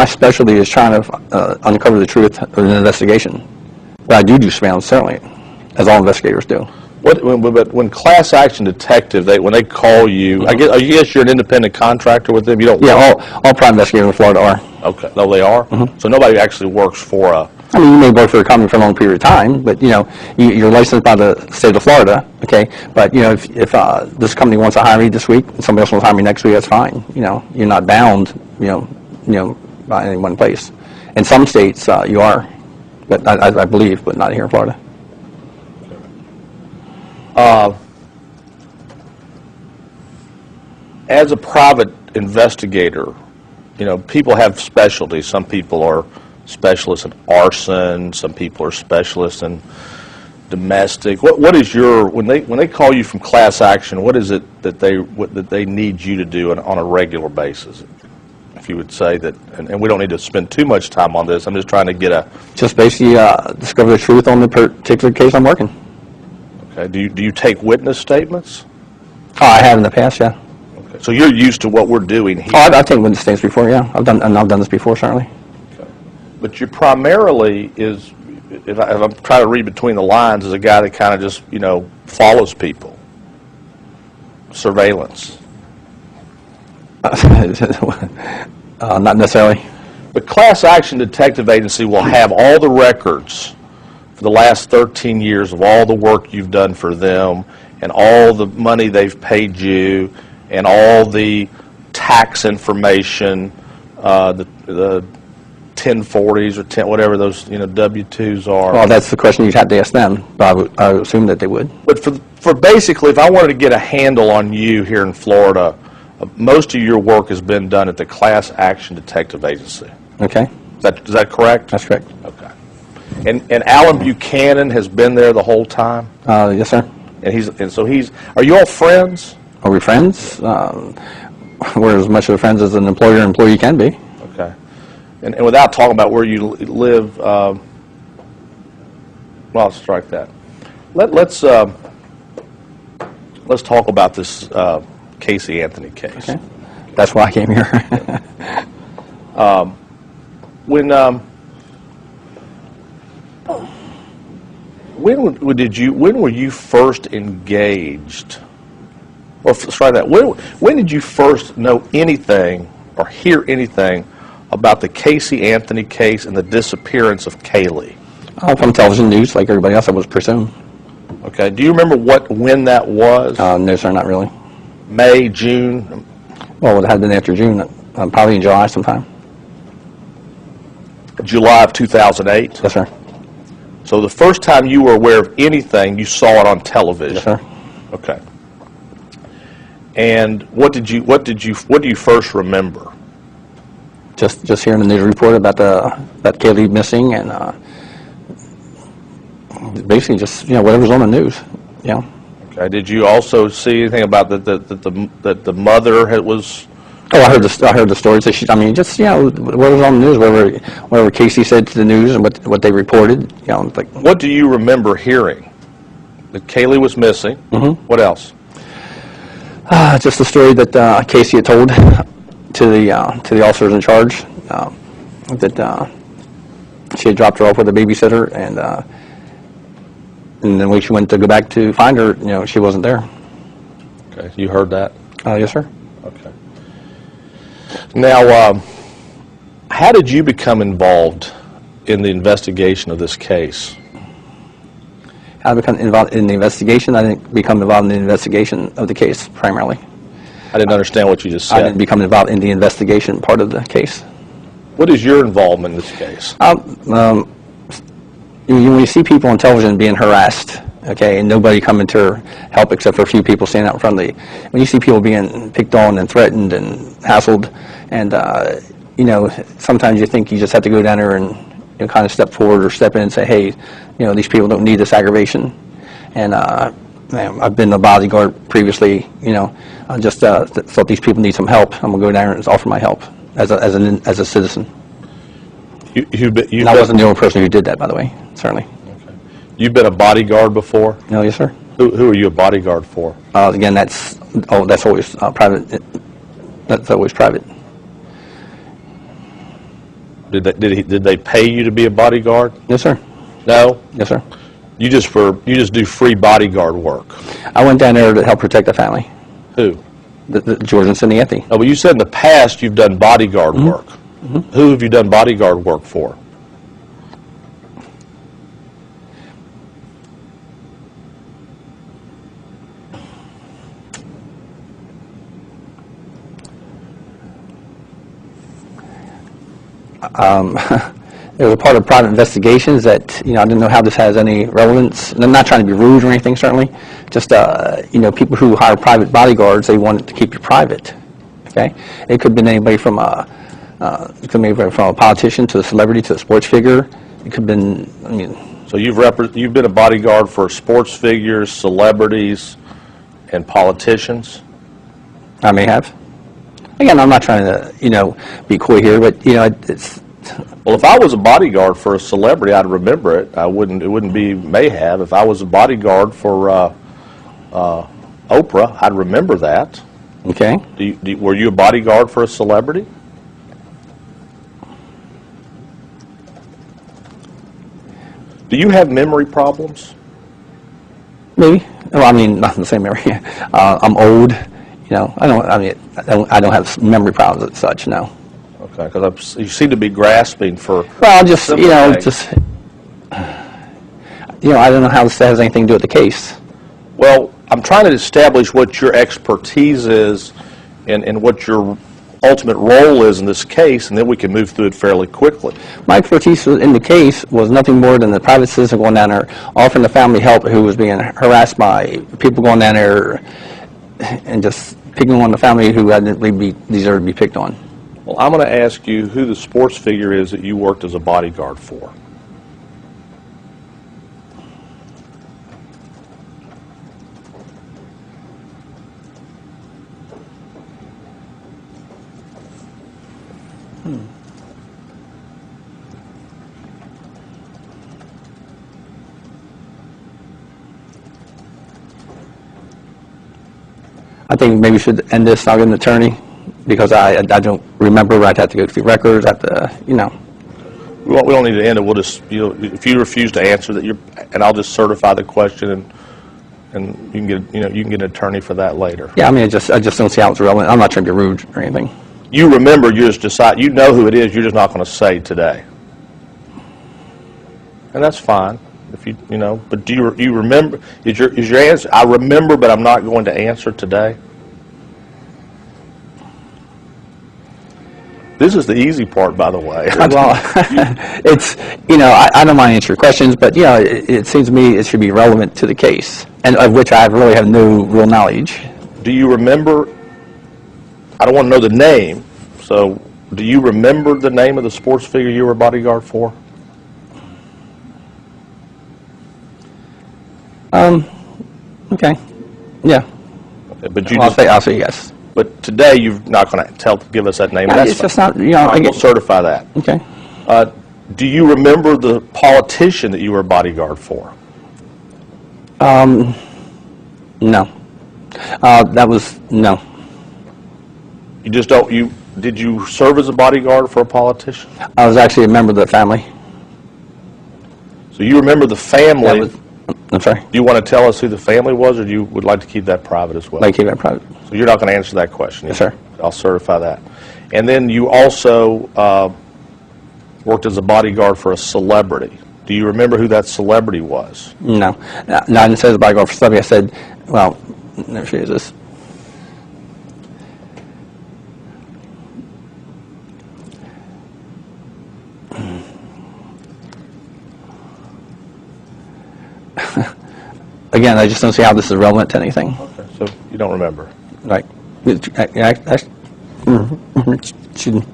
my specialty is trying to uncover the truth of an investigation. But I do surveillance, certainly, as all investigators do. But when class action detective, when they call you, I guess you're an independent contractor with them. You don't. Yeah, all private investigators in Florida are. Okay, no, they are. So nobody actually works for a. I mean, you may work for a company for a long period of time, but you're licensed by the state of Florida. Okay, but if this company wants to hire me this week, and somebody else wants to hire me next week, that's fine. You're not bound. By any one place. In some states, you are, but I believe, but not here in Florida. As a private investigator, people have specialties. Some people are specialists in arson. Some people are specialists in domestic. What is your when they call you from class action? What is it that they need you to do on a regular basis? If you would say that, and we don't need to spend too much time on this. I'm just trying to get just basically discover the truth on the particular case I'm working. Okay. Do you take witness statements? Oh, I have in the past, yeah. Okay. So you're used to what we're doing here. Oh, I've taken witness statements before, yeah. I've done this before, certainly. Okay. But you primarily is, if I'm trying to read between the lines, is a guy that kind of just follows people. Surveillance. Not necessarily. The class action detective agency will have all the records for the last 13 years of all the work you've done for them and all the money they've paid you and all the tax information, the 1040s or whatever those W-2s are. Well, that's the question you'd have to ask them, but I would assume that they would. But for basically, if I wanted to get a handle on you here in Florida, most of your work has been done at the Class Action Detective Agency. Okay. Is that correct? That's correct. Okay. And Alan Buchanan has been there the whole time? Yes, sir. And so are you all friends? Are we friends? We're as much of friends as an employee can be. Okay. And without talking about where you live, well, I'll strike that. Let's talk about this Casey Anthony case. Okay. That's why I came here. When were you first engaged? Or let's try that. When did you first know anything or hear anything about the Casey Anthony case and the disappearance of Kaylee? From television news, like everybody else, I was presumed. Okay. Do you remember when that was? No, sir, not really. May, June? Well, it had been after June, probably in July sometime. July of 2008? Yes, sir. So the first time you were aware of anything, you saw it on television? Yes, sir. Okay. And what do you first remember? Just hearing the news report about that Kaylee missing, and basically just whatever's on the news. Yeah. Okay. Did you also see anything about that the mother was? Oh, I heard the stories that what was on the news, whatever Casey said to the news and what they reported. What do you remember hearing? That Kaylee was missing. Mm-hmm. What else? Just the story that Casey had told to the officers in charge that she had dropped her off with a babysitter, and then when she went to go back to find her, she wasn't there. Okay, you heard that? Yes, sir. Okay. Now, how did you become involved in the investigation of this case? How did I become involved in the investigation? I didn't become involved in the investigation of the case, primarily. I didn't understand what you just said. I didn't become involved in the investigation part of the case. What is your involvement in this case? When you see people on television being harassed, okay, and nobody coming to help except for a few people standing out in front of when you see people being picked on and threatened and hassled, and sometimes you think you just have to go down there and kind of step forward or step in and say, hey, these people don't need this aggravation. And I've been a bodyguard previously. I just thought these people need some help. I'm gonna go down there and offer my help as a citizen. I wasn't the only person who did that, by the way. Certainly. Okay. You've been a bodyguard before? No, yes, sir. Who are you a bodyguard for? Again, that's always private. That's always private. Did they pay you to be a bodyguard? Yes, sir. No? Yes, sir. You just do free bodyguard work. I went down there to help protect the family. Who? George and Cindy Anthony. Oh, well, you said in the past you've done bodyguard work. Who have you done bodyguard work for? It was a part of private investigations that, I didn't know how this has any relevance. And I'm not trying to be rude or anything, certainly. Just, people who hire private bodyguards, they want it to keep you private. Okay? It could have been anybody from a politician to a celebrity to a sports figure. It could have been, So you've been a bodyguard for sports figures, celebrities, and politicians? I may have. Again, I'm not trying to, be coy here, but, it's... Well, if I was a bodyguard for a celebrity, I'd remember it. It wouldn't be may have. If I was a bodyguard for Oprah, I'd remember that. Okay. Were you a bodyguard for a celebrity? Do you have memory problems? Maybe. Well, not in the same area. I'm old. I don't have memory problems as such, no. Okay, because you seem to be grasping for... Well, just, I don't know how this has anything to do with the case. Well, I'm trying to establish what your expertise is and what your ultimate role is in this case, and then we can move through it fairly quickly. My expertise in the case was nothing more than the private citizen going down there, offering the family help who was being harassed by people going down there and just picking on the family who hadn't really deserved to be picked on. Well, I'm going to ask you who the sports figure is that you worked as a bodyguard for. I think maybe we should end this. I'll get an attorney because I don't remember. I'd have to go through records. We don't need to end it. We'll just, if you refuse to answer that, and I'll just certify the question, and you can get, you can get an attorney for that later. Yeah, I just don't see how it's relevant. I'm not trying to be rude or anything. You remember, you just decide, you know who it is. You're just not going to say today, and that's fine. If but do you remember? Is your answer? I remember, but I'm not going to answer today. This is the easy part, by the way. Well, it's I don't mind answering questions, but it seems to me it should be relevant to the case, and of which I really have no real knowledge. Do you remember? I don't want to know the name. So, do you remember the name of the sports figure you were a bodyguard for? Okay. Yeah. But I'll say yes. But today you're not going to give us that name. Yeah, that's it's fine. just not. We'll certify that. Okay. Do you remember the politician that you were a bodyguard for? No. That was no. You just don't. Did you serve as a bodyguard for a politician? I was actually a member of the family. So you remember the family? I'm sorry. Do you want to tell us who the family was, or you would like to keep that private as well? Like keep that private. So you're not going to answer that question? Yes, sir. I'll certify that. And then you also worked as a bodyguard for a celebrity. Do you remember who that celebrity was? No. No, I didn't say the bodyguard for celebrity. I said, well, there she is. This. Again, I just don't see how this is relevant to anything. Okay, so you don't remember. Right. Shouldn't.